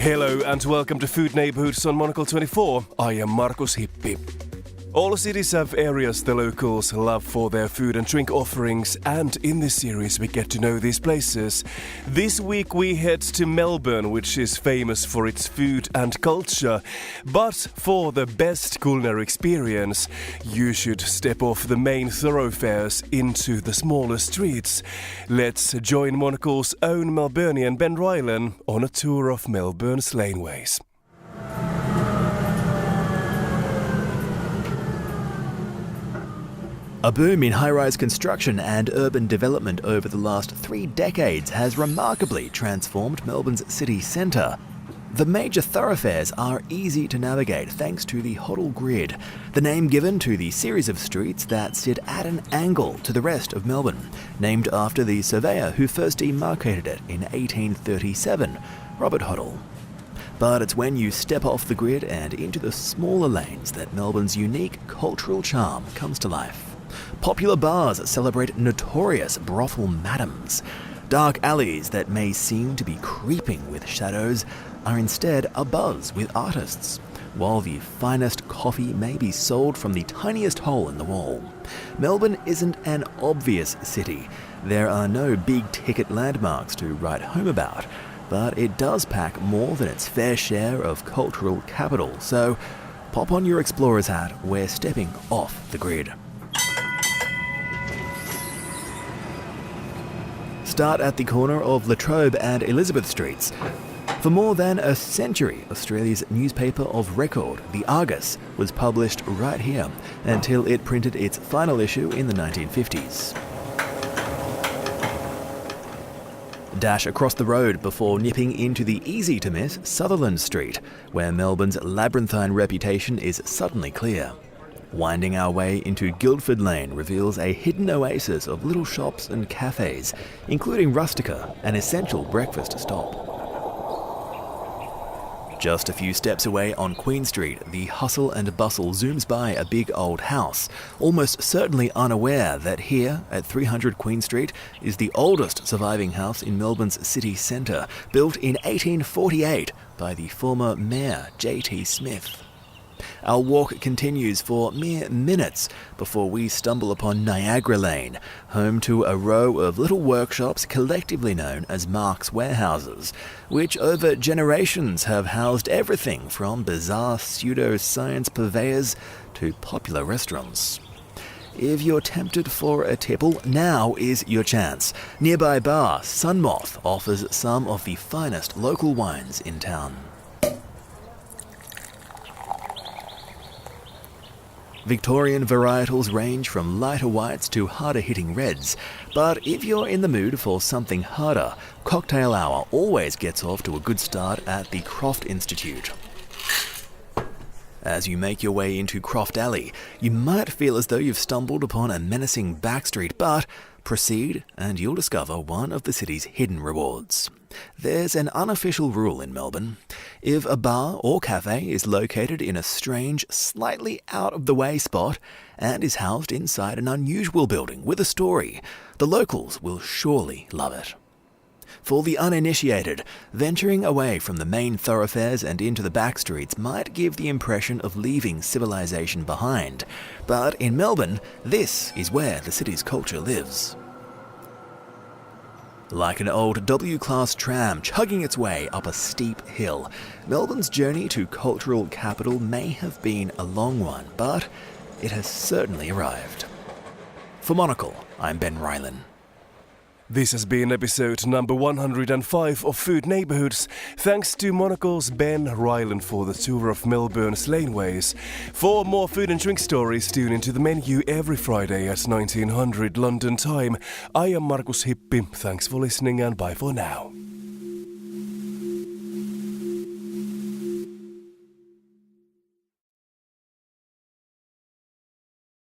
Hello and welcome to Food Neighbourhoods on Monocle 24. I am Markus Hippi. All cities have areas the locals love for their food and drink offerings, and in this series we get to know these places. This week we head to Melbourne, which is famous for its food and culture. But for the best culinary experience, you should step off the main thoroughfares into the smaller streets. Let's join Monocle's own Melburnian Ben Rylan on a tour of Melbourne's laneways. A boom in high-rise construction and urban development over the last 3 decades has remarkably transformed Melbourne's city centre. The major thoroughfares are easy to navigate thanks to the Hoddle Grid, the name given to the series of streets that sit at an angle to the rest of Melbourne, named after the surveyor who first demarcated it in 1837, Robert Hoddle. But it's when you step off the grid and into the smaller lanes that Melbourne's unique cultural charm comes to life. Popular bars celebrate notorious brothel madams. Dark alleys that may seem to be creeping with shadows are instead abuzz with artists, while the finest coffee may be sold from the tiniest hole in the wall. Melbourne isn't an obvious city. There are no big-ticket landmarks to write home about, but it does pack more than its fair share of cultural capital, so pop on your explorer's hat, we're stepping off the grid. Start at the corner of Latrobe and Elizabeth Streets. For more than a century, Australia's newspaper of record, The Argus, was published right here until it printed its final issue in the 1950s. Dash across the road before nipping into the easy-to-miss Sutherland Street, where Melbourne's labyrinthine reputation is suddenly clear. Winding our way into Guildford Lane reveals a hidden oasis of little shops and cafes, including Rustica, an essential breakfast stop. Just a few steps away on Queen Street, the hustle and bustle zooms by a big old house, almost certainly unaware that here, at 300 Queen Street, is the oldest surviving house in Melbourne's city centre, built in 1848 by the former Mayor J.T. Smith. Our walk continues for mere minutes before we stumble upon Niagara Lane, home to a row of little workshops collectively known as Mark's Warehouses, which over generations have housed everything from bizarre pseudo-science purveyors to popular restaurants. If you're tempted for a tipple, now is your chance. Nearby bar Sunmoth offers some of the finest local wines in town. Victorian varietals range from lighter whites to harder-hitting reds, but if you're in the mood for something harder, cocktail hour always gets off to a good start at the Croft Institute. As you make your way into Croft Alley, you might feel as though you've stumbled upon a menacing backstreet, but proceed and you'll discover one of the city's hidden rewards. There's an unofficial rule in Melbourne. If a bar or cafe is located in a strange, slightly out-of-the-way spot and is housed inside an unusual building with a story, the locals will surely love it. For the uninitiated, venturing away from the main thoroughfares and into the back streets might give the impression of leaving civilization behind. But in Melbourne, this is where the city's culture lives. Like an old W-class tram chugging its way up a steep hill, Melbourne's journey to cultural capital may have been a long one, but it has certainly arrived. For Monocle, I'm Ben Rylan. This has been episode number 105 of Food Neighbourhoods. Thanks to Monocle's Ben Rylan for the tour of Melbourne's laneways. For more food and drink stories, tune into the menu every Friday at 1900 London time. I am Markus Hippi. Thanks for listening and bye for now.